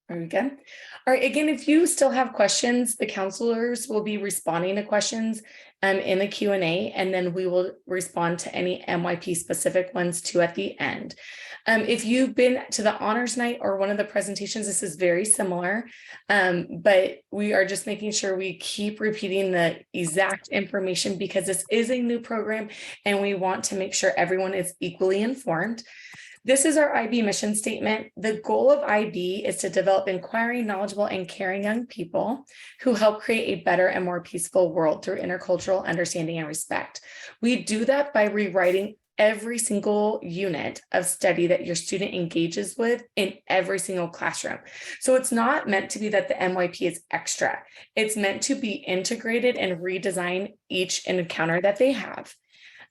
Are we good? All right, again, if you still have questions, the counselors will be responding to questions in the Q&A, and then we will respond to any MYP specific ones too at the end. If you've been to the honors night or one of the presentations, this is very similar, but we are just making sure we keep repeating the exact information because this is a new program and we want to make sure everyone is equally informed. This is our IB mission statement. The goal of IB is to develop inquiring, knowledgeable, and caring young people who help create a better and more peaceful world through intercultural understanding and respect. We do that by rewriting every single unit of study that your student engages with in every single classroom. So it's not meant to be that the MYP is extra. It's meant to be integrated and redesign each encounter that they have.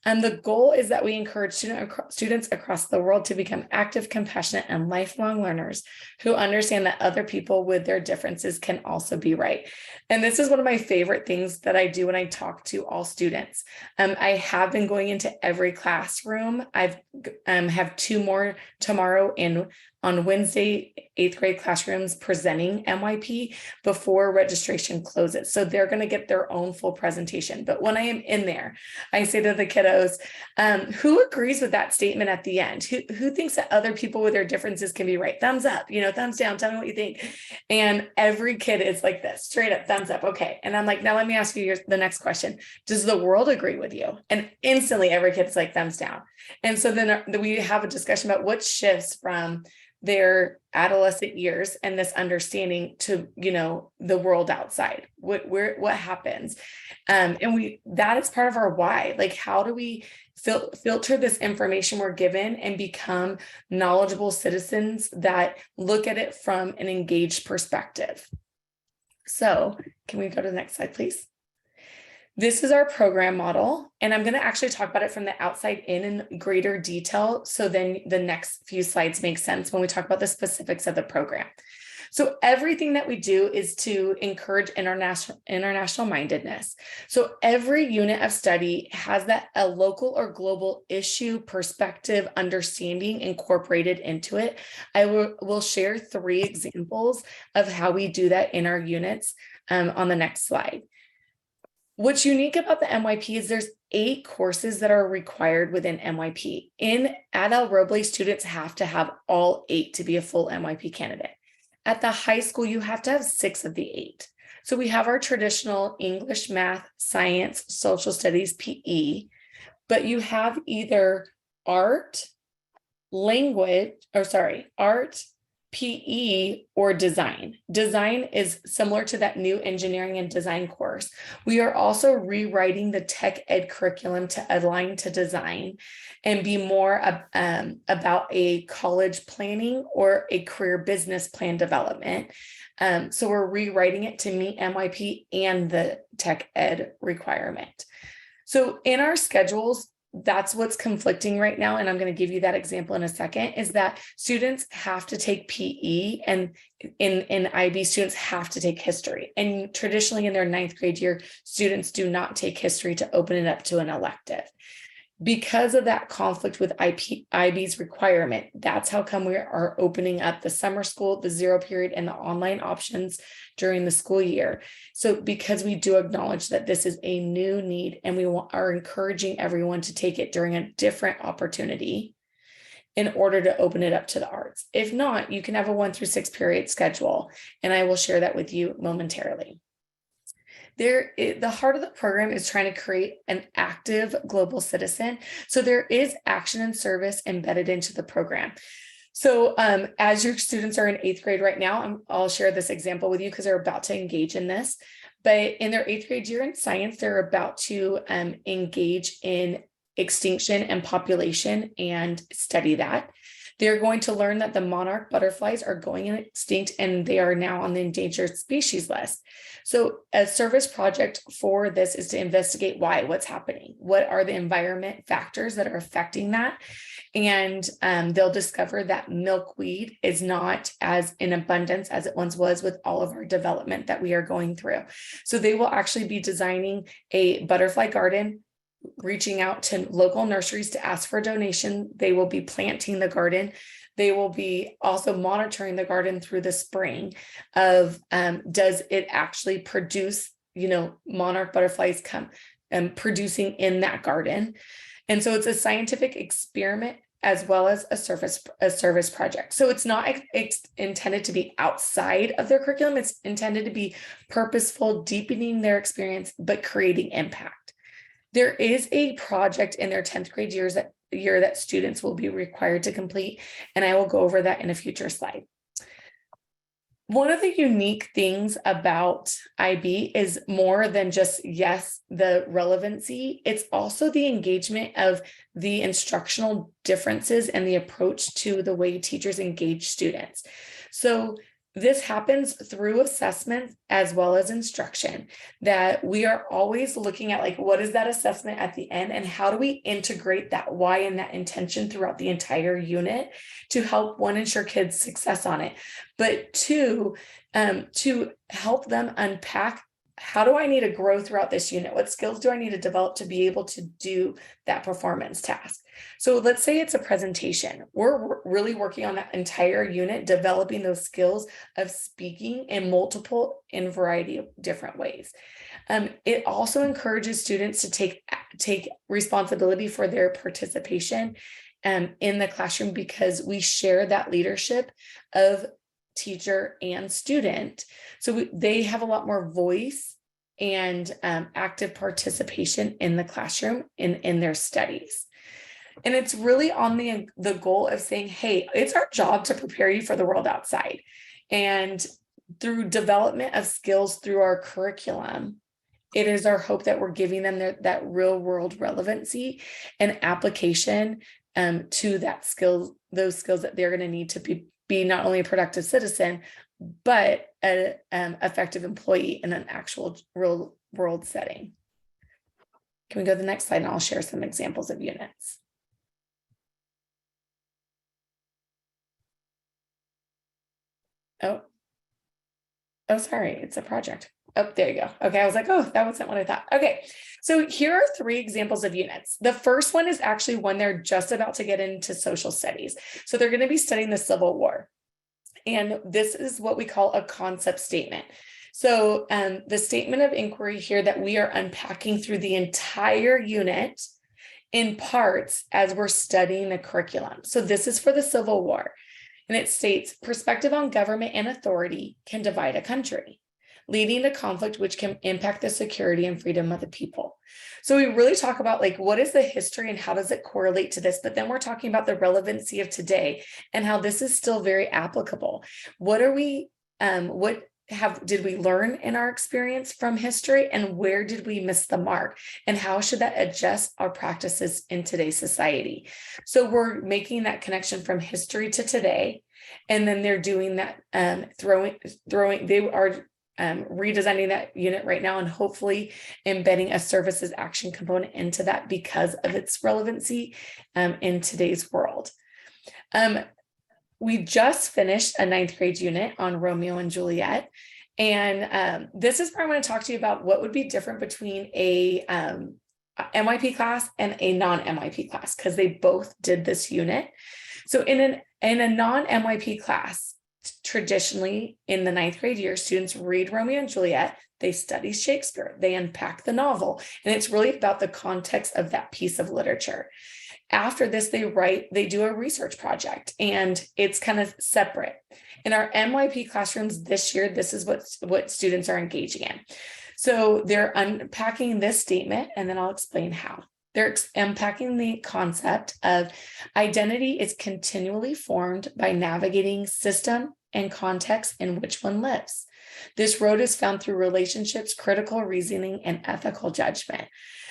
And the goal is that we encourage students across the world to become active, compassionate, and lifelong learners who understand that other people with their differences can also be right. And this is one of my favorite things that I do when I talk to all students. I have been going into every classroom. I've have 2 more tomorrow on Wednesday, 8th grade classrooms presenting MYP before registration closes. So they're going to get their own full presentation. But when I am in there, I say to the kiddos, who agrees with that statement at the end? Who thinks that other people with their differences can be right? Thumbs up, thumbs down, tell me what you think. And every kid is like this, straight up thumbs up. Okay. And I'm like, now let me ask you the next question. Does the world agree with you? And instantly every kid's like thumbs down. And so then we have a discussion about what shifts from their adolescent years and this understanding to, the world outside, what happens. And that is part of our why. Like, how do we filter this information we're given and become knowledgeable citizens that look at it from an engaged perspective? So can we go to the next slide, please? This is our program model, and I'm going to actually talk about it from the outside in greater detail. So then the next few slides make sense when we talk about the specifics of the program. So everything that we do is to encourage international mindedness. So every unit of study has a local or global issue, perspective, understanding incorporated into it. I will share 3 examples of how we do that in our units on the next slide. What's unique about the MYP is there's 8 courses that are required within MYP. At El Roble, students have to have all 8 to be a full MYP candidate. At the high school, you have to have 6 of the 8. So we have our traditional English, math, science, social studies, PE, but you have either art, PE, or design. Design is similar to that new engineering and design course. We are also rewriting the tech ed curriculum to align to design and be more about a college planning or a career business plan development. So we're rewriting it to meet MYP and the tech ed requirement. So in our schedules, that's what's conflicting right now. And I'm going to give you that example in a second, is that students have to take PE, and in IB, students have to take history. And traditionally in their 9th grade year, students do not take history to open it up to an elective. Because of that conflict with IB's requirement, that's how come we are opening up the summer school, the 0 period, and the online options during the school year. So because we do acknowledge that this is a new need, and we are encouraging everyone to take it during a different opportunity in order to open it up to the arts. If not, you can have a 1 through 6 period schedule, and I will share that with you momentarily. The heart of the program is trying to create an active global citizen. So there is action and service embedded into the program. So as your students are in 8th grade right now, I'll share this example with you because they're about to engage in this. But in their 8th grade year in science, they're about to engage in extinction and population and study that. They're going to learn that the monarch butterflies are going extinct and they are now on the endangered species list. So a service project for this is to investigate what's happening. What are the environment factors that are affecting that? And they'll discover that milkweed is not as in abundance as it once was with all of our development that we are going through. So they will actually be designing a butterfly garden, reaching out to local nurseries to ask for a donation. They will be planting the garden. they will be also monitoring the garden through the spring of does it actually produce, monarch butterflies come producing in that garden. And so it's a scientific experiment as well as a service project. So it's not intended to be outside of their curriculum. It's intended to be purposeful, deepening their experience, but creating impact. There is a project in their 10th grade year that students will be required to complete, and I will go over that in a future slide. One of the unique things about IB is more than just, yes, the relevancy, it's also the engagement of the instructional differences and the approach to the way teachers engage students. So this happens through assessment as well as instruction, that we are always looking at, like, what is that assessment at the end and how do we integrate that why and that intention throughout the entire unit to help, one, ensure kids' success on it, but two, to help them unpack, how do I need to grow throughout this unit? What skills do I need to develop to be able to do that performance task? So let's say it's a presentation. We're really working on that entire unit, developing those skills of speaking in in variety of different ways. It also encourages students to take responsibility for their participation in the classroom, because we share that leadership of teacher and student. So they have a lot more voice and active participation in the classroom in their studies. And it's really on the goal of saying, hey, it's our job to prepare you for the world outside. And through development of skills through our curriculum, it is our hope that we're giving them that real world relevancy and application to those skills that they're going to need to be not only a productive citizen, but an effective employee in an actual real world setting. Can we go to the next slide, and I'll share some examples of units. Oh, sorry, it's a project. Oh, there you go. Okay, I was like, oh, that wasn't what I thought. Okay, so here are 3 examples of units. The first one is actually when they're just about to get into social studies. So they're going to be studying the Civil War. And this is what we call a concept statement. So the statement of inquiry here that we are unpacking through the entire unit in parts as we're studying the curriculum. So this is for the Civil War. And it states, perspective on government and authority can divide a country, leading to conflict which can impact the security and freedom of the people. So we really talk about, like, what is the history and how does it correlate to this? But then we're talking about the relevancy of today and how this is still very applicable. What are we, did we learn in our experience from history, and where did we miss the mark, and how should that adjust our practices in today's society? So we're making that connection from history to today, and then they're doing that, they are redesigning that unit right now and hopefully embedding a services action component into that because of its relevancy in today's world. We just finished a 9th grade unit on Romeo and Juliet. And this is where I'm going to talk to you about what would be different between a MYP class and a non-MYP class, because they both did this unit. So in a non-MYP class, traditionally in the 9th grade year, students read Romeo and Juliet, they study Shakespeare, they unpack the novel, and it's really about the context of that piece of literature. After this, they do a research project, and it's kind of separate. In our MYP classrooms this year, this is what students are engaging in. So they're unpacking this statement, and then I'll explain how. They're unpacking the concept of identity is continually formed by navigating system and context in which one lives. This road is found through relationships, critical reasoning, and ethical judgment.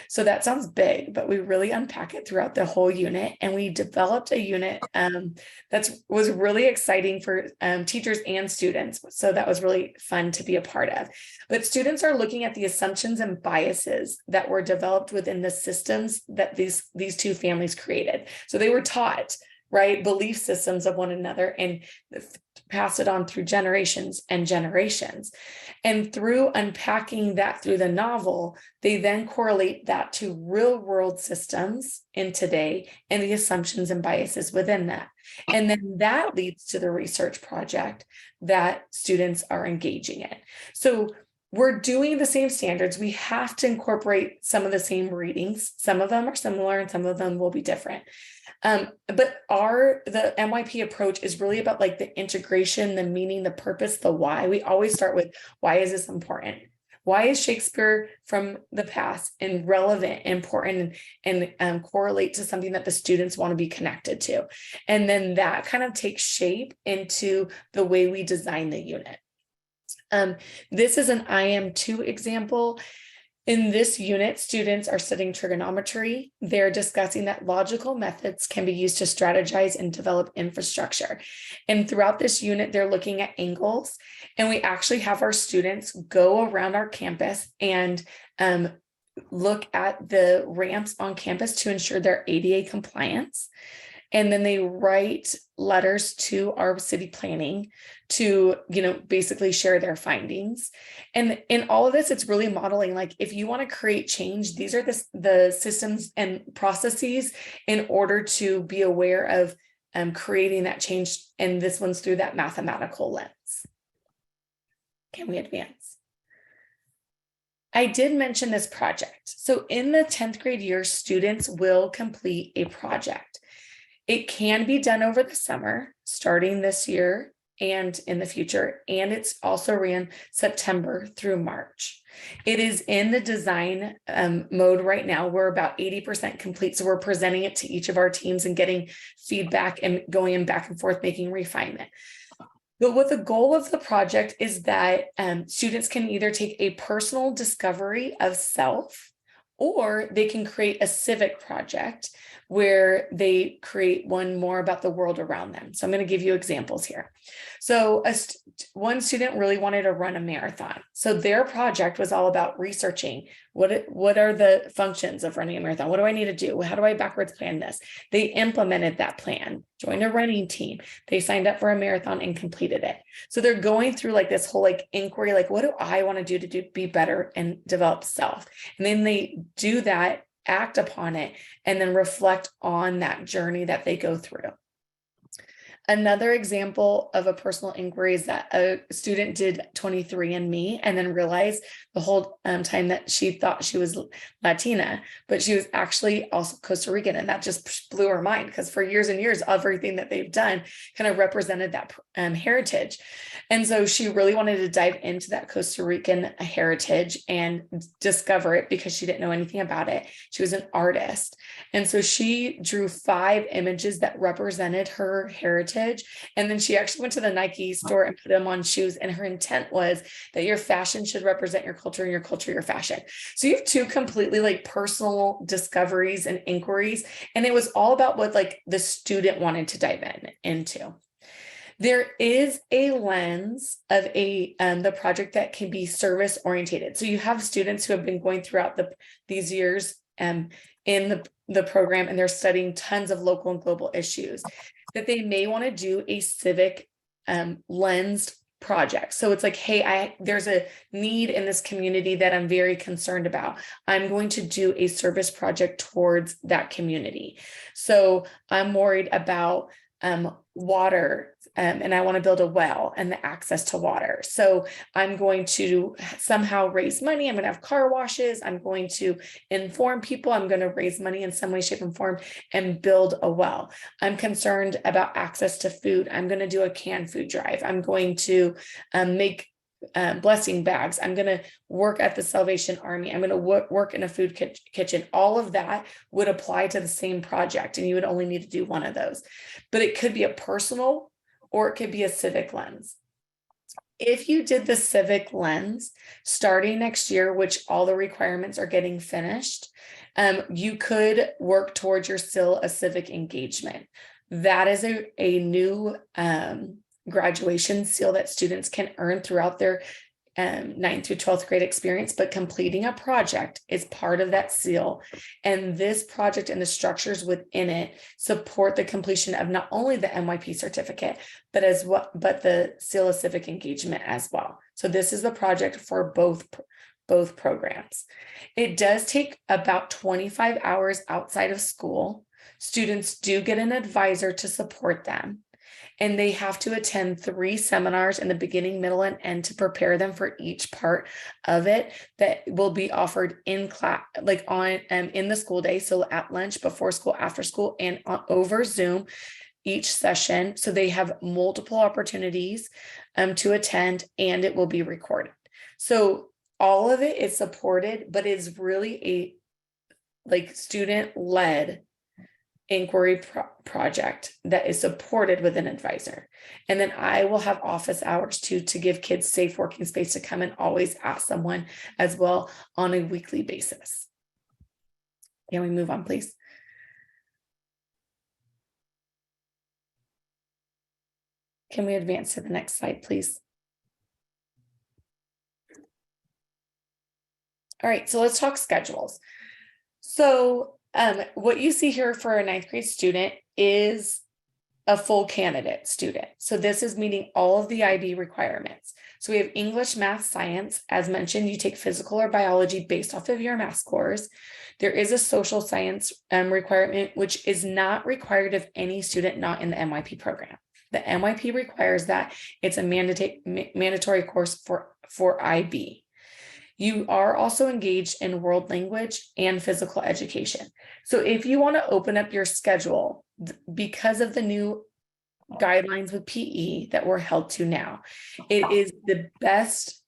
So that sounds big, but we really unpack it throughout the whole unit. And we developed a unit that was really exciting for teachers and students. So that was really fun to be a part of. But students are looking at the assumptions and biases that were developed within the systems that these 2 families created. So they were taught, right, belief systems of one another. And pass it on through generations and generations. And through unpacking that through the novel, they then correlate that to real world systems in today and the assumptions and biases within that. And then that leads to the research project that students are engaging in. So we're doing the same standards. We have to incorporate some of the same readings. Some of them are similar and some of them will be different. But the MYP approach is really about like the integration, the meaning, the purpose, the why. We always start with, why is this important? Why is Shakespeare from the past and relevant, important, and correlate to something that the students want to be connected to? And then that kind of takes shape into the way we design the unit. This is an IM2 example. In this unit, students are studying trigonometry. They're discussing that logical methods can be used to strategize and develop infrastructure. And throughout this unit, they're looking at angles. And we actually have our students go around our campus and look at the ramps on campus to ensure their ADA compliance. And then they write letters to our city planning to, basically share their findings. And in all of this, it's really modeling, like, if you want to create change, these are the systems and processes in order to be aware of creating that change. And this one's through that mathematical lens. Can we advance? I did mention this project. So in the 10th grade year, students will complete a project. It can be done over the summer, starting this year and in the future, and it's also ran September through March. It is in the design mode right now. We're about 80% complete, so we're presenting it to each of our teams and getting feedback and going in back and forth, making refinement. But what the goal of the project is that students can either take a personal discovery of self, or they can create a civic project where they create one more about the world around them. So I'm going to give you examples here. So one student really wanted to run a marathon. So their project was all about researching what are the functions of running a marathon? What do I need to do? How do I backwards plan this? They implemented that plan, joined a running team. They signed up for a marathon and completed it. So they're going through like this whole inquiry, like, what do I want to do to be better and develop self? And then they do that, act upon it, and then reflect on that journey that they go through. Another example of a personal inquiry is that a student did 23andMe and then realized the whole time that she thought she was Latina, but she was actually also Costa Rican. And that just blew her mind, because for years and years, everything that they've done kind of represented that heritage. And so she really wanted to dive into that Costa Rican heritage and discover it, because she didn't know anything about it. She was an artist. And so she drew 5 images that represented her heritage. And then she actually went to the Nike store and put them on shoes. And her intent was that your fashion should represent your culture, and your culture, your fashion. So you have 2 completely personal discoveries and inquiries. And it was all about what the student wanted to dive into. There is a lens of the project that can be service oriented. So you have students who have been going throughout these years in the program, and they're studying tons of local and global issues, that they may want to do a civic lensed project. So it's like, hey, there's a need in this community that I'm very concerned about. I'm going to do a service project towards that community. So I'm worried about water, and I want to build a well and the access to water. So I'm going to somehow raise money. I'm going to have car washes. I'm going to inform people. I'm going to raise money in some way, shape, and form and build a well. I'm concerned about access to food. I'm going to do a canned food drive. I'm going to make blessing bags. I'm going to work at the Salvation Army. I'm going to work in a food kitchen. All of that would apply to the same project, and you would only need to do one of those. But it could be a personal, or it could be a civic lens. If you did the civic lens starting next year, which all the requirements are getting finished, you could work towards your still a civic engagement. That is a new graduation seal that students can earn throughout their 9th through 12th grade experience, but completing a project is part of that seal. And this project and the structures within it support the completion of not only the MYP certificate, but the seal of civic engagement as well. So this is the project for both programs. It does take about 25 hours outside of school. Students do get an advisor to support them, and they have to attend 3 seminars in the beginning, middle, and end to prepare them for each part of it that will be offered in class, like on in the school day. So at lunch, before school, after school, and over Zoom each session. So they have multiple opportunities to attend, and it will be recorded. So all of it is supported, but it's really a student-led inquiry project that is supported with an advisor. And then I will have office hours too, to give kids safe working space to come and always ask someone as well on a weekly basis. Can we move on, please? Can we advance to the next slide, please? All right, so let's talk schedules. So what you see here for a 9th grade student is a full candidate student. So this is meeting all of the IB requirements. So we have English, math, science. As mentioned, you take physical or biology based off of your math scores. There is a social science requirement, which is not required of any student not in the MYP program. The MYP requires that. It's a mandatory course for IB. You are also engaged in world language and physical education. So if you want to open up your schedule, because of the new guidelines with PE that we're held to now, it is the best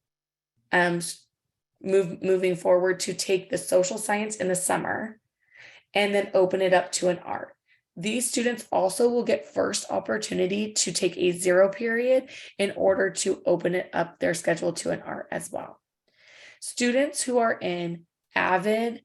moving forward to take the social science in the summer and then open it up to an art. These students also will get first opportunity to take a 0 period in order to open it up their schedule to an art as well. Students who are in AVID,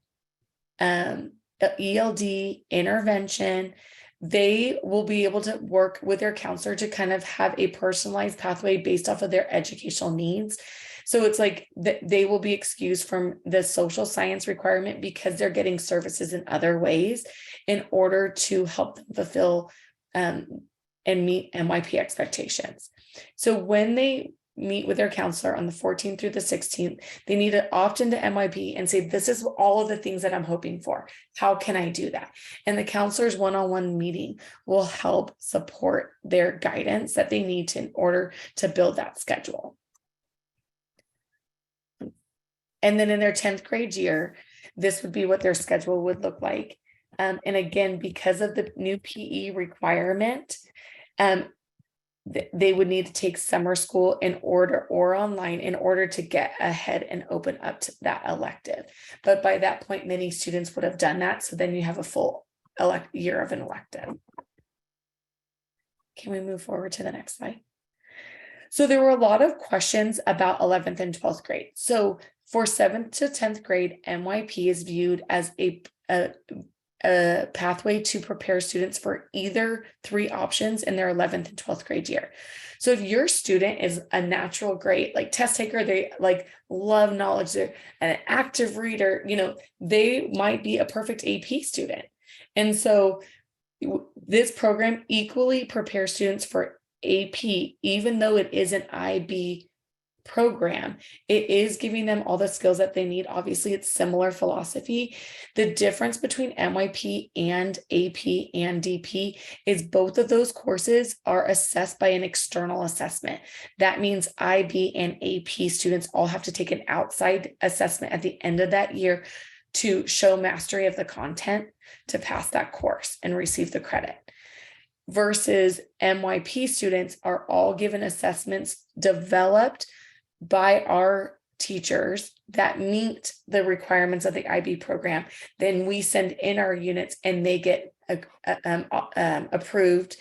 ELD, intervention, they will be able to work with their counselor to kind of have a personalized pathway based off of their educational needs. So it's like they will be excused from the social science requirement because they're getting services in other ways in order to help them fulfill and meet MYP expectations. So when they meet with their counselor on the 14th through the 16th, they need to opt into MYP and say, this is all of the things that I'm hoping for. How can I do that? And the counselor's one-on-one meeting will help support their guidance that they need to in order to build that schedule. And then in their 10th grade year, this would be what their schedule would look like. And again, because of the new PE requirement, they would need to take summer school in order or online in order to get ahead and open up to that elective. But by that point, many students would have done that. So then you have a full year of an elective. Can we move forward to the next slide? So there were a lot of questions about 11th and 12th grade. So for 7th to 10th grade, MYP is viewed as a pathway to prepare students for either 3 options in their 11th and 12th grade year. So if your student is a natural great test taker, they love knowledge, they're an active reader, they might be a perfect AP student. And so this program equally prepares students for AP, even though it is an IB program. It is giving them all the skills that they need. Obviously, it's similar philosophy. The difference between MYP and AP and DP is both of those courses are assessed by an external assessment. That means IB and AP students all have to take an outside assessment at the end of that year to show mastery of the content to pass that course and receive the credit. Versus MYP students are all given assessments developed by our teachers that meet the requirements of the IB program. Then we send in our units and they get approved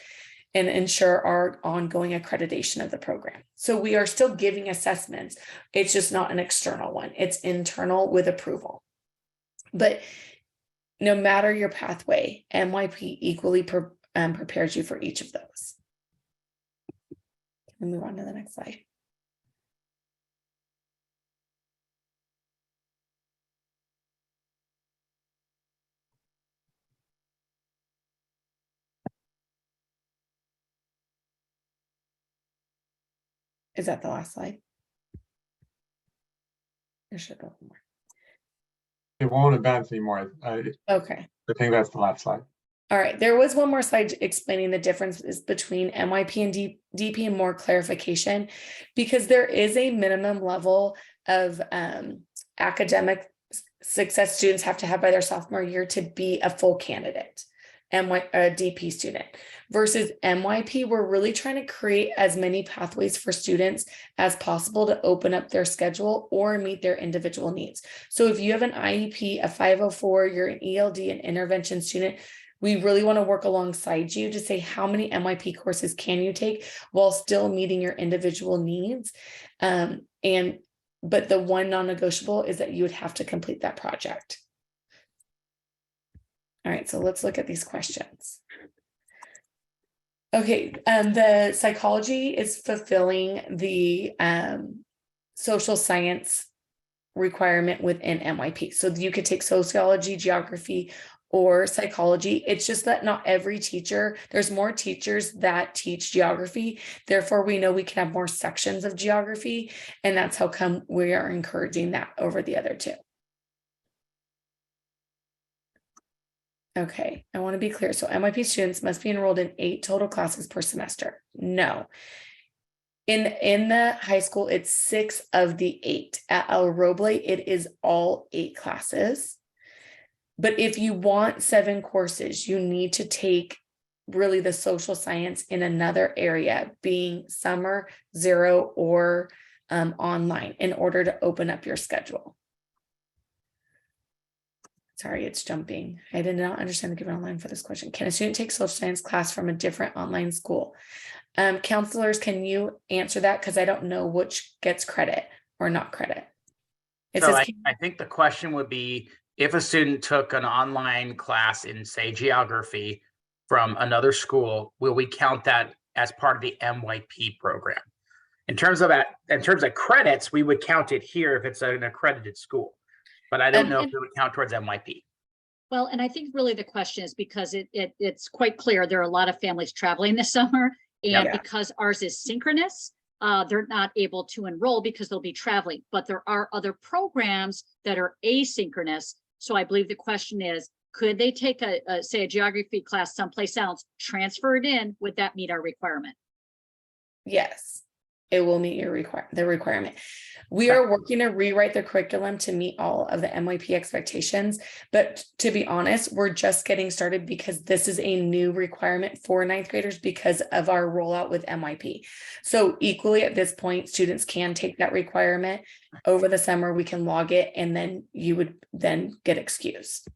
and ensure our ongoing accreditation of the program. So we are still giving assessments. It's just not an external one. It's internal with approval. But no matter your pathway, MYP equally prepares you for each of those. Can we move on to the next slide? Is that the last slide? There should be one more. It won't advance anymore. Okay. I think that's the last slide. All right, there was one more slide explaining the differences between MYP and DP and more clarification, because there is a minimum level of academic success students have to have by their sophomore year to be a full candidate, DP student, versus MYP. We're really trying to create as many pathways for students as possible to open up their schedule or meet their individual needs. So if you have an IEP, a 504, you're an ELD, an intervention student, we really want to work alongside you to say how many MYP courses can you take while still meeting your individual needs. But the one non-negotiable is that you would have to complete that project. All right, so let's look at these questions. Okay, the psychology is fulfilling the social science requirement within MYP. So you could take sociology, geography, or psychology. It's just that not every teacher, there's more teachers that teach geography. Therefore, we know we can have more sections of geography, and that's how come we are encouraging that over the other two. Okay, I want to be clear. So MYP students must be enrolled in 8 total classes per semester. No. In the high school, it's 6 of the 8. At El Roble, it is all 8 classes. But if you want 7 courses, you need to take really the social science in another area, being summer, 0, or online, in order to open up your schedule. Sorry, it's jumping. I did not understand the given online for this question. Can a student take social science class from a different online school? Counselors, can you answer that? Because I don't know which gets credit or not credit. So I think the question would be, if a student took an online class in, say, geography from another school, will we count that as part of the MYP program? In terms of credits, we would count it here if it's an accredited school, but I don't know if it would count towards MYP. Well, and I think really the question is because it's quite clear there are a lot of families traveling this summer, and because ours is synchronous, they're not able to enroll because they'll be traveling. But there are other programs that are asynchronous. So I believe the question is, could they take say a geography class someplace else, transfer it in? Would that meet our requirement? Yes, it will meet your requirement. We are working to rewrite the curriculum to meet all of the MYP expectations. But to be honest, we're just getting started because this is a new requirement for 9th graders because of our rollout with MYP. So equally at this point, students can take that requirement over the summer. We can log it, and then you would then get excused.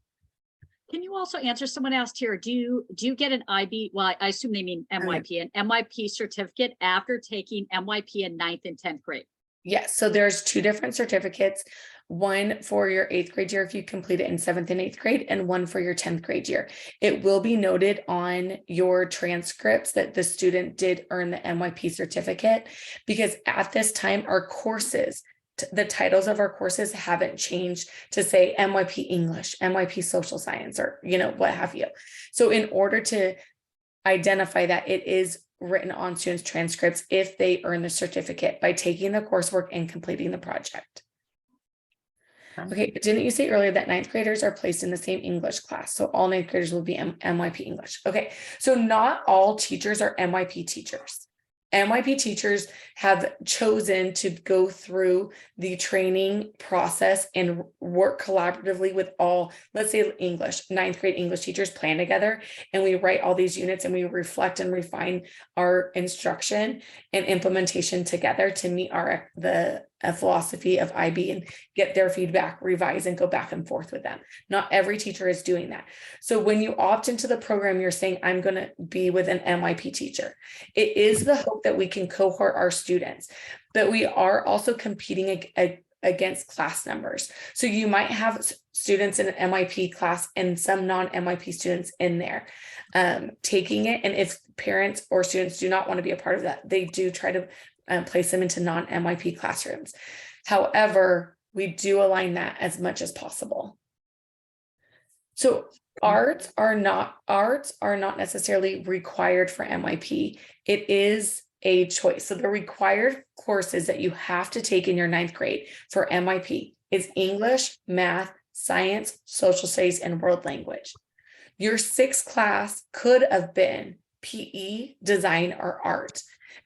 Can you also answer, someone asked here, do you get an IB, well, I assume they mean MYP, an MYP certificate after taking MYP in 9th and 10th grade? Yes, so there's 2 different certificates, one for your 8th grade year if you complete it in 7th and 8th grade, and one for your 10th grade year. It will be noted on your transcripts that the student did earn the MYP certificate, because at this time, our courses, the titles of our courses haven't changed to say MYP English, MYP Social Science, or what have you. So in order to identify that, it is written on students' transcripts if they earn the certificate by taking the coursework and completing the project. Okay, didn't you say earlier that 9th graders are placed in the same English class? So all 9th graders will be MYP English. Okay, so not all teachers are MYP teachers. MYP teachers have chosen to go through the training process and work collaboratively with all, let's say English, 9th grade English teachers plan together, and we write all these units and we reflect and refine our instruction and implementation together to meet the philosophy of IB and get their feedback, revise, and go back and forth with them. Not every teacher is doing that. So when you opt into the program, you're saying, I'm going to be with an MYP teacher. It is the hope that we can cohort our students, but we are also competing against class numbers. So you might have students in an MYP class and some non-MYP students in there taking it. And if parents or students do not want to be a part of that, they do try to place them into non-MYP classrooms. However, we do align that as much as possible. So arts are not necessarily required for MYP. It is a choice. So the required courses that you have to take in your 9th grade for MYP is English, math, science, social studies, and world language. Your 6th class could have been PE, design, or art.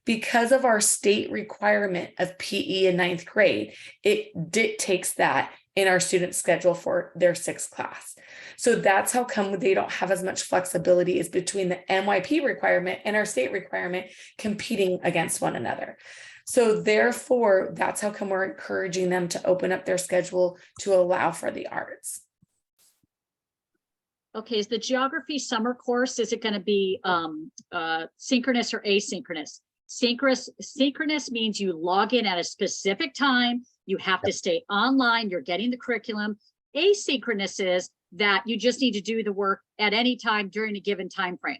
Because of our state requirement of PE in 9th grade, it dictates that in our student schedule for their 6th class. So that's how come they don't have as much flexibility is between the MYP requirement and our state requirement competing against one another. So therefore, that's how come we're encouraging them to open up their schedule to allow for the arts. Okay, is the geography summer course, is it going to be synchronous or asynchronous? Synchronous means you log in at a specific time, you have to stay online, you're getting the curriculum. Asynchronous is that you just need to do the work at any time during a given time frame.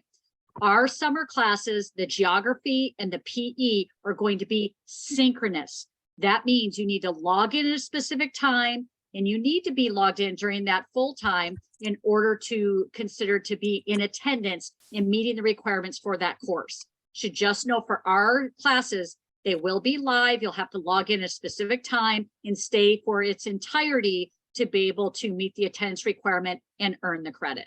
Our summer classes, the geography and the PE, are going to be synchronous. That means you need to log in at a specific time, and you need to be logged in during that full time in order to consider to be in attendance and meeting the requirements for that course. Should just know for our classes, they will be live. You'll have to log in at a specific time and stay for its entirety to be able to meet the attendance requirement and earn the credit.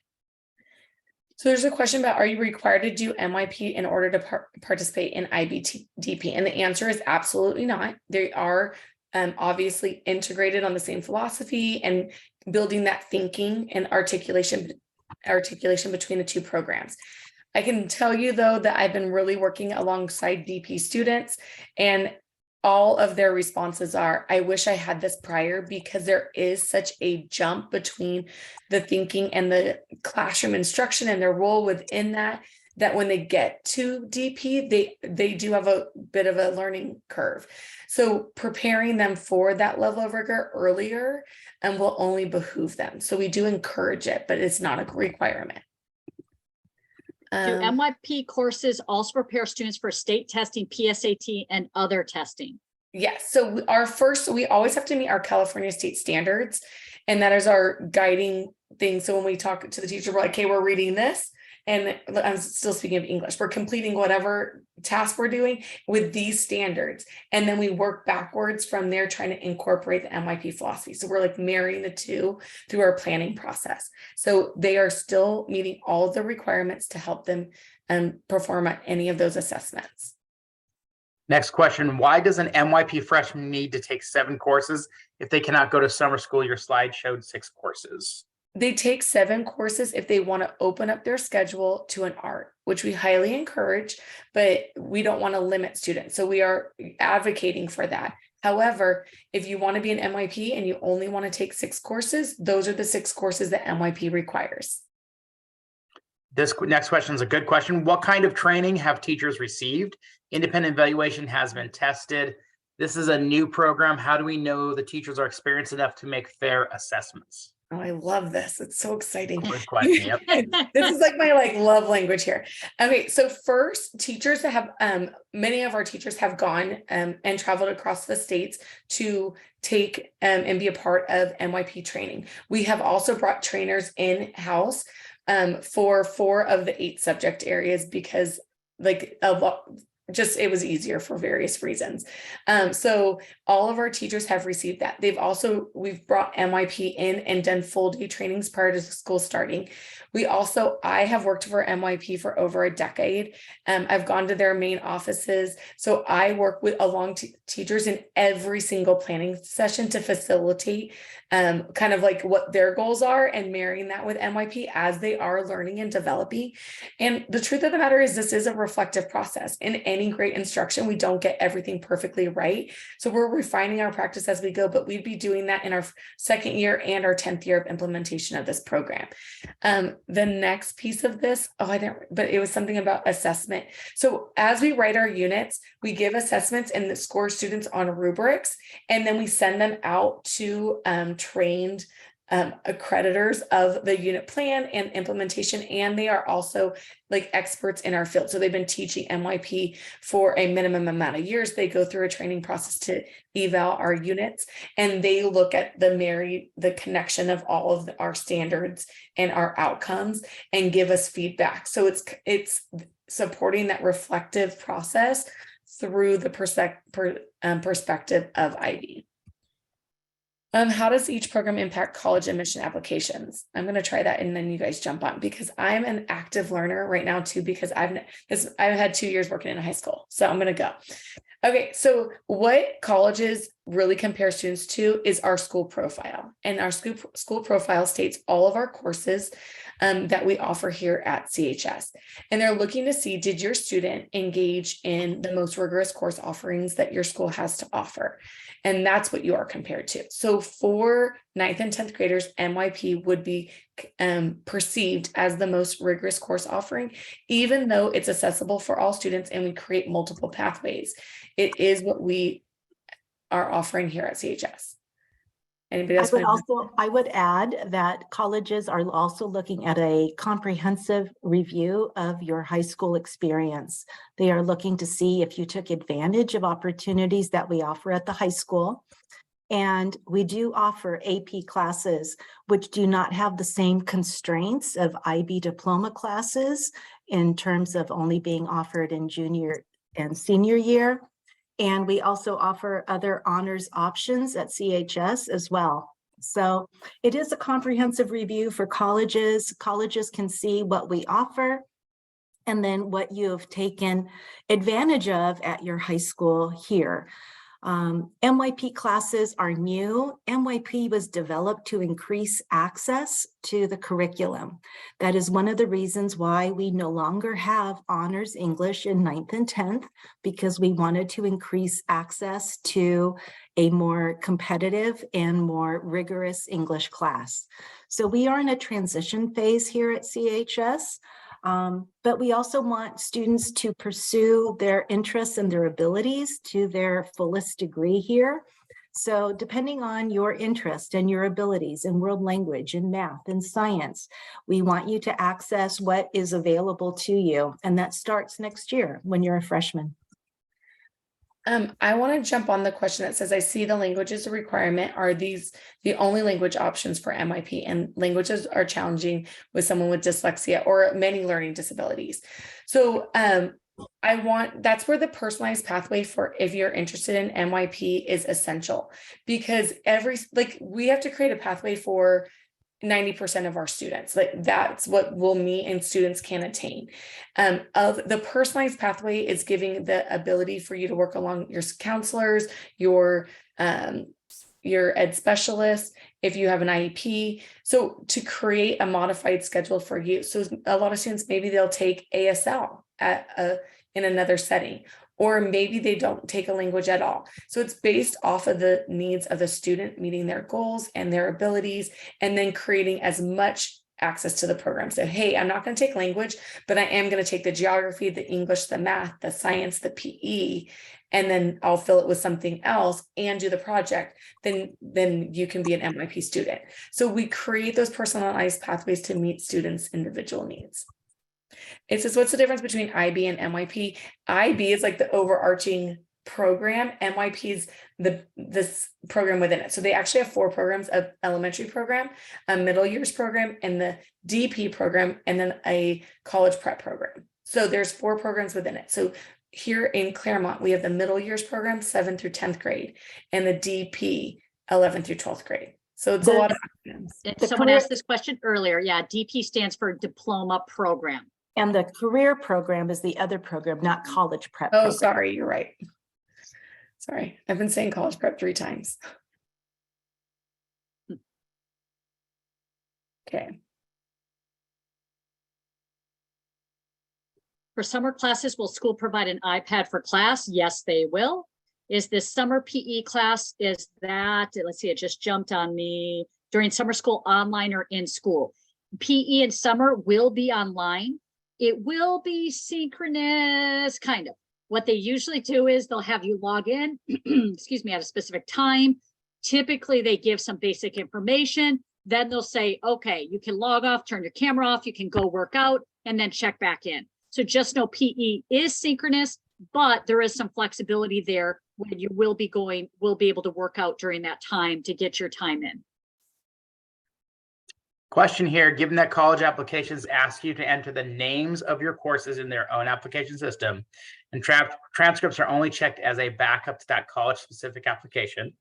So there's a question about, are you required to do MYP in order to participate in IBDP? And the answer is absolutely not. They are obviously integrated on the same philosophy and building that thinking and articulation between the two programs. I can tell you though that I've been really working alongside DP students, and all of their responses are, I wish I had this prior, because there is such a jump between the thinking and the classroom instruction and their role within that when they get to DP, they do have a bit of a learning curve. So preparing them for that level of rigor earlier will only behoove them. So we do encourage it, but it's not a requirement. Do MYP courses also prepare students for state testing, PSAT, and other testing? Yes. So we always have to meet our California state standards, and that is our guiding thing. So when we talk to the teacher, we're like, okay, we're reading this, and I'm still speaking of English. We're completing whatever task we're doing with these standards. And then we work backwards from there, trying to incorporate the MYP philosophy. So we're like marrying the two through our planning process. So they are still meeting all of the requirements to help them perform at any of those assessments. Next question, why does an MYP freshman need to take 7 courses if they cannot go to summer school? Your slide showed 6 courses. They take 7 courses if they want to open up their schedule to an art, which we highly encourage, but we don't want to limit students. So we are advocating for that. However, if you want to be an MYP and you only want to take 6 courses, those are the 6 courses that MYP requires. This next question is a good question. What kind of training have teachers received? Independent evaluation has been tested. This is a new program. How do we know the teachers are experienced enough to make fair assessments? Oh, I love this. It's so exciting. Good question. Yep. This is like my love language here. Okay, so first, teachers that have many of our teachers have gone and traveled across the states to take and be a part of MYP training. We have also brought trainers in-house for 4 of the 8 subject areas, because it was easier for various reasons. So all of our teachers have received that. We've brought MYP in and done full day trainings prior to school starting. I have worked for MYP for over a decade. I've gone to their main offices. So I work along teachers in every single planning session to facilitate kind of like what their goals are and marrying that with MYP as they are learning and developing. And the truth of the matter is, this is a reflective process. In any great instruction, we don't get everything perfectly right. So we're refining our practice as we go, but we'd be doing that in our 2nd year and our 10th year of implementation of this program. The next piece of this, but it was something about assessment. So as we write our units, we give assessments and score students on rubrics, and then we send them out to trained accreditors of the unit plan and implementation, and they are also like experts in our field. So they've been teaching MYP for a minimum amount of years. They go through a training process to eval our units, and they look at the connection of all of our standards and our outcomes and give us feedback. So it's supporting that reflective process through the perspective of IB. How does each program impact college admission applications? I'm going to try that and then you guys jump on, because I'm an active learner right now too, because I've had 2 years working in a high school. So I'm going to go. Okay, so what colleges really compare students to is our school profile. And our school profile states all of our courses that we offer here at CHS. And they're looking to see, did your student engage in the most rigorous course offerings that your school has to offer? And that's what you are compared to. So for 9th and 10th graders, MYP would be perceived as the most rigorous course offering, even though it's accessible for all students and we create multiple pathways. It is what we are offering here at CHS. Anybody else? I would add that colleges are also looking at a comprehensive review of your high school experience. They are looking to see if you took advantage of opportunities that we offer at the high school. And we do offer AP classes, which do not have the same constraints of IB diploma classes in terms of only being offered in junior and senior year. And we also offer other honors options at CHS as well. So it is a comprehensive review for colleges. Colleges can see what we offer and then what you have taken advantage of at your high school here. MYP classes are new. MYP was developed to increase access to the curriculum. That is one of the reasons why we no longer have honors English in 9th and 10th, because we wanted to increase access to a more competitive and more rigorous English class. So we are in a transition phase here at CHS. But we also want students to pursue their interests and their abilities to their fullest degree here. So depending on your interest and your abilities in world language and math and science, we want you to access what is available to you. And that starts next year when you're a freshman. I want to jump on the question that says, I see the language is a requirement. Are these the only language options for MYP? And languages are challenging with someone with dyslexia or many learning disabilities. So that's where the personalized pathway for, if you're interested in MYP, is essential, because we have to create a pathway for 90% of our students. Like that's what will meet and students can attain. Of the personalized pathway is giving the ability for you to work along your counselors, your ed specialists, if you have an IEP. So to create a modified schedule for you. So a lot of students, maybe they'll take ASL in another setting, or maybe they don't take a language at all. So it's based off of the needs of the student, meeting their goals and their abilities, and then creating as much access to the program. So, hey, I'm not going to take language, but I am going to take the geography, the English, the math, the science, the PE, and then I'll fill it with something else and do the project. Then you can be an MYP student. So we create those personalized pathways to meet students' individual needs. It says, what's the difference between IB and MYP? IB is like the overarching program. MYP is this program within it. So they actually have 4 programs: of elementary program, a middle years program, and the DP program, and then a college prep program. So there's 4 programs within it. So here in Claremont, we have the middle years program, 7th through 10th grade, and the DP, 11th through 12th grade. So it's a lot of acronyms. Someone asked this question earlier. Yeah, DP stands for diploma program. And the career program is the other program, not college prep. Oh, sorry, you're right. Sorry, I've been saying college prep 3 times. Okay. For summer classes, will school provide an iPad for class? Yes, they will. Is this summer PE class, is that, let's see, it just jumped on me, during summer school, online or in school? PE in summer will be online. It will be synchronous, kind of. What they usually do is they'll have you log in, excuse me, at a specific time. Typically, they give some basic information. Then they'll say, okay, you can log off, turn your camera off, you can go work out, and then check back in. So just know PE is synchronous, but there is some flexibility there when you will be able to work out during that time to get your time in. Question here, given that college applications ask you to enter the names of your courses in their own application system and transcripts are only checked as a backup to that college-specific application,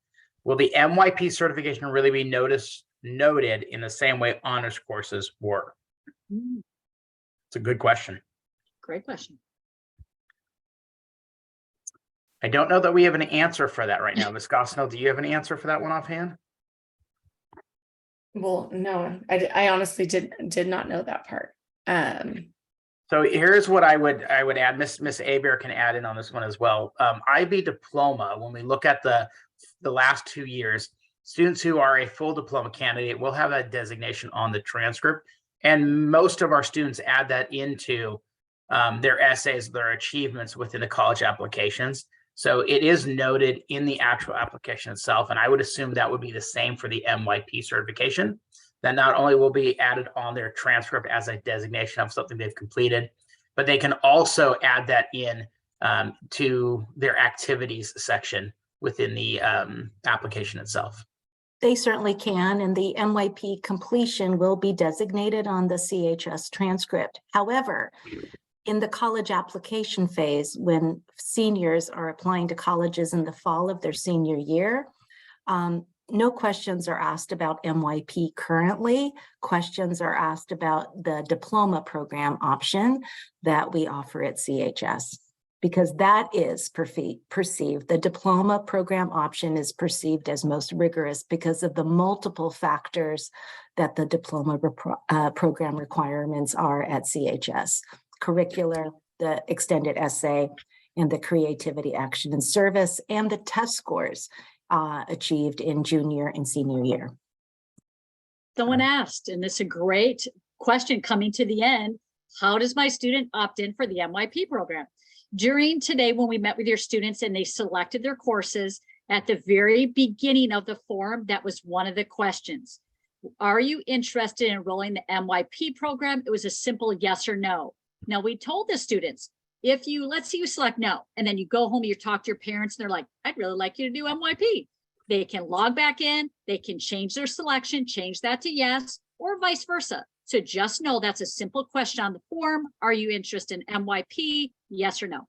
will the MYP certification really be noted in the same way honors courses were? It's a good question. Great question. I don't know that we have an answer for that right now. Ms. Gosnell, do you have an answer for that one offhand? Well, no, I honestly did not know that part. So here's what I would add. Miss Aber can add in on this one as well. IB diploma, when we look at the last 2 years, students who are a full diploma candidate will have that designation on the transcript. And most of our students add that into their essays, their achievements within the college applications. So it is noted in the actual application itself. And I would assume that would be the same for the MYP certification. That not only will be added on their transcript as a designation of something they've completed, but they can also add that in to their activities section within the application itself. They certainly can, and the MYP completion will be designated on the CHS transcript. However, in the college application phase, when seniors are applying to colleges in the fall of their senior year, no questions are asked about MYP currently. Questions are asked about the diploma program option that we offer at CHS, because that is perceived. The diploma program option is perceived as most rigorous because of the multiple factors that the diploma program requirements are at CHS. Curricular, the extended essay, and the creativity, action, and service, and the test scores achieved in junior and senior year. Someone asked, and this is a great question coming to the end, how does my student opt in for the MYP program? During today, when we met with your students and they selected their courses, at the very beginning of the form, that was one of the questions. Are you interested in enrolling the MYP program? It was a simple yes or no. Now, we told the students, if you, let's say you select no, and then you go home, you talk to your parents, and they're like, I'd really like you to do MYP. They can log back in, they can change their selection, change that to yes, or vice versa. So just know that's a simple question on the form. Are you interested in MYP? Yes or no?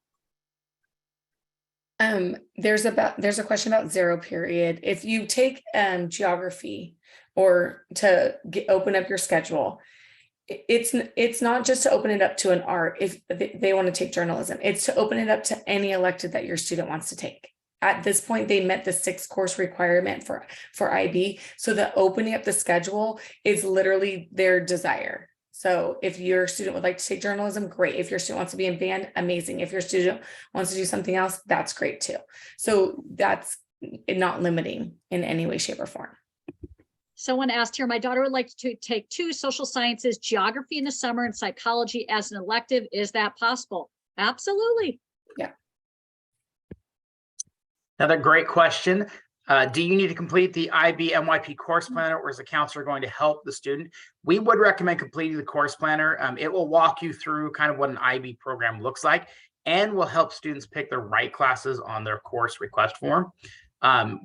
There's a question about zero period. If you take geography or to open up your schedule, it's not just to open it up to an art if they want to take journalism. It's to open it up to any elective that your student wants to take. At this point, they met the 6 course requirement for IB. So the opening up the schedule is literally their desire. So if your student would like to take journalism, great. If your student wants to be in band, amazing. If your student wants to do something else, that's great too. So that's not limiting in any way, shape, or form. Someone asked here, my daughter would like to take 2 social sciences, geography in the summer and psychology as an elective. Is that possible? Absolutely. Yeah. Another great question. Do you need to complete the IB MYP course planner, or is the counselor going to help the student? We would recommend completing the course planner. It will walk you through kind of what an IB program looks like and will help students pick the right classes on their course request form.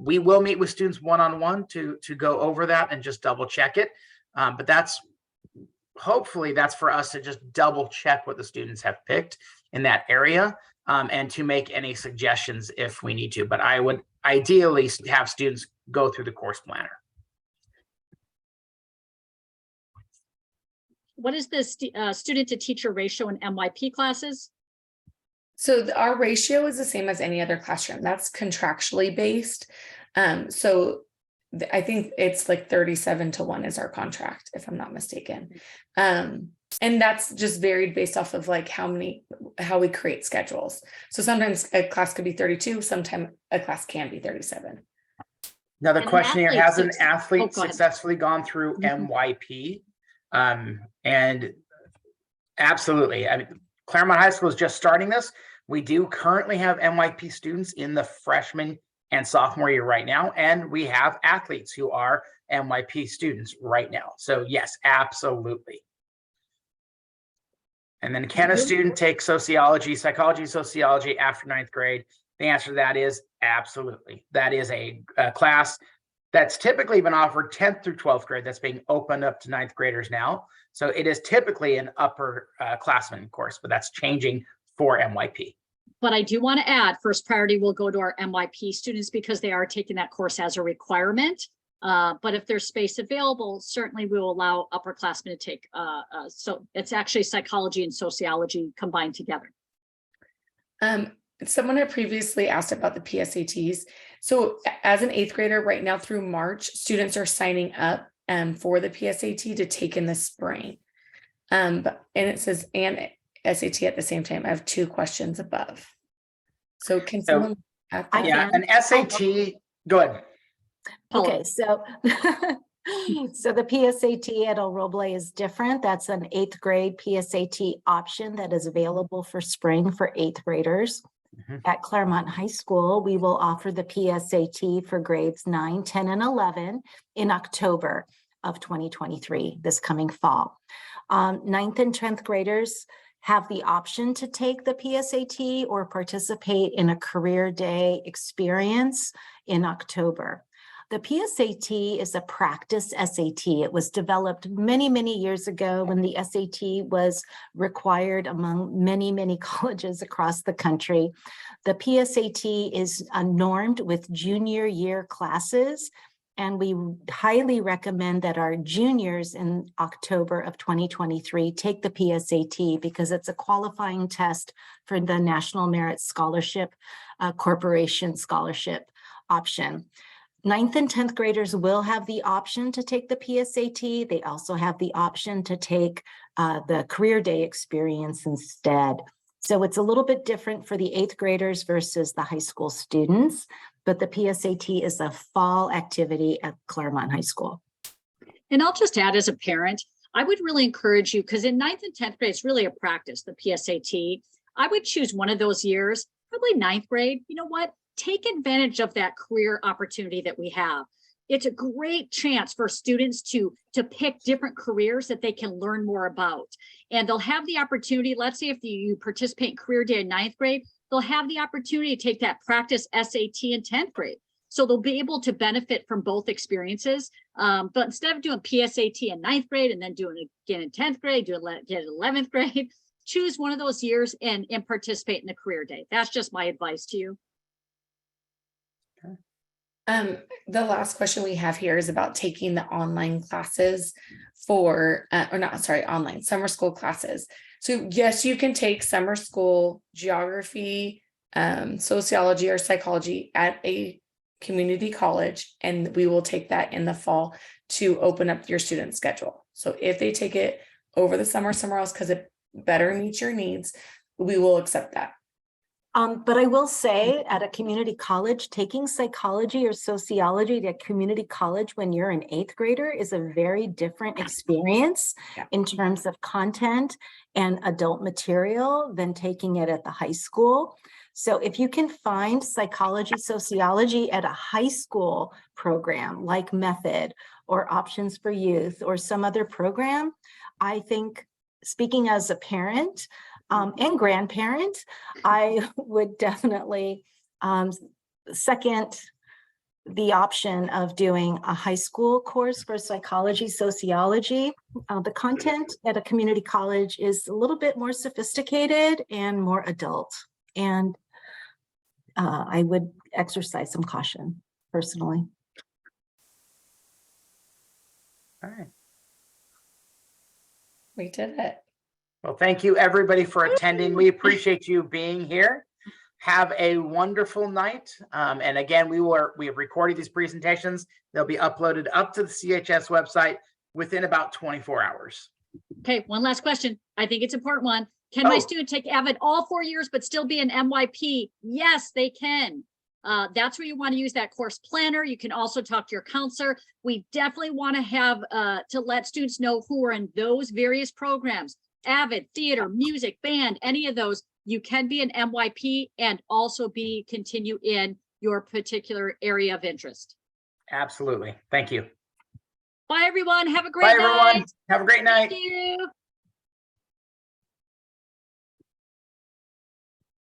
We will meet with students one-on-one to go over that and just double check it. But hopefully that's for us to just double check what the students have picked in that area and to make any suggestions if we need to. But I would ideally have students go through the course planner. What is the student to teacher ratio in MYP classes? So our ratio is the same as any other classroom. That's contractually based. So I think it's like 37-1 is our contract, if I'm not mistaken. And that's just varied based off of like how we create schedules. So sometimes a class could be 32, sometimes a class can be 37. Another question here, has an athlete go ahead. successfully gone through MYP? And absolutely. I mean, Claremont High School is just starting this. We do currently have MYP students in the freshman and sophomore year right now, and we have athletes who are MYP students right now. So yes, absolutely. And then can a student take psychology, sociology after 9th grade? The answer to that is absolutely. That is a class that's typically been offered 10th through 12th grade that's being opened up to 9th graders now. So it is typically an upper classman course, but that's changing for MYP. But I do want to add, first priority will go to our MYP students because they are taking that course as a requirement. But if there's space available, certainly we will allow upperclassmen to take. So it's actually psychology and sociology combined together. Someone had previously asked about the PSATs. So as an 8th grader right now through March, students are signing up for the PSAT to take in the spring. And it says and SAT at the same time. I have 2 questions above. So can someone at that? Yeah, an SAT, go ahead. Okay, so so the PSAT at El Roble is different. That's an 8th grade PSAT option that is available for spring for 8th graders. At Claremont High School, we will offer the PSAT for grades 9, 10, and 11 in October of 2023, this coming fall. 9th and 10th graders have the option to take the PSAT or participate in a career day experience in October. The PSAT is a practice SAT. It was developed many, many years ago when the SAT was required among many, many colleges across the country. The PSAT is normed with junior year classes, and we highly recommend that our juniors in October of 2023 take the PSAT because it's a qualifying test for the National Merit Scholarship Corporation Scholarship option. 9th and 10th graders will have the option to take the PSAT. They also have the option to take the career day experience instead. So it's a little bit different for the 8th graders versus the high school students, but the PSAT is a fall activity at Claremont High School. And I'll just add as a parent, I would really encourage you, because in 9th and 10th grade, it's really a practice, the PSAT. I would choose one of those years, probably 9th grade. You know what? Take advantage of that career opportunity that we have. It's a great chance for students to pick different careers that they can learn more about. And they'll have the opportunity, let's say if you participate in career day in 9th grade, they'll have the opportunity to take that practice SAT in 10th grade. So they'll be able to benefit from both experiences. But instead of doing PSAT in 9th grade and then doing it again in 10th grade, do it again in 11th grade, choose one of those years and participate in the career day. That's just my advice to you. The last question we have here is about taking the online classes for, online summer school classes. So yes, you can take summer school geography, sociology or psychology at a community college, and we will take that in the fall to open up your student schedule. So if they take it over the summer somewhere else because it better meets your needs, we will accept that. But I will say at a community college, taking psychology or sociology at community college when you're an 8th grader is a very different experience in terms of content and adult material than taking it at the high school. So if you can find psychology, sociology at a high school program like Method or Options for Youth or some other program, I think, speaking as a parent, and grandparent, I would definitely second the option of doing a high school course for psychology, sociology. The content at a community college is a little bit more sophisticated and more adult. And I would exercise some caution personally. All right. We did it. Well, thank you everybody for attending. We appreciate you being here. Have a wonderful night. And again, we have recorded these presentations. They'll be uploaded up to the CHS website within about 24 hours. Okay, one last question. I think it's an important one. Can my student take AVID all 4 years but still be an MYP? Yes, they can. That's where you want to use that course planner. You can also talk to your counselor. We definitely want to have to let students know who are in those various programs. AVID, theater, music, band, any of those, you can be an MYP and also continue in your particular area of interest. Absolutely. Thank you. Bye, everyone. Have a great night. Bye, everyone. Have a great night. Thank you.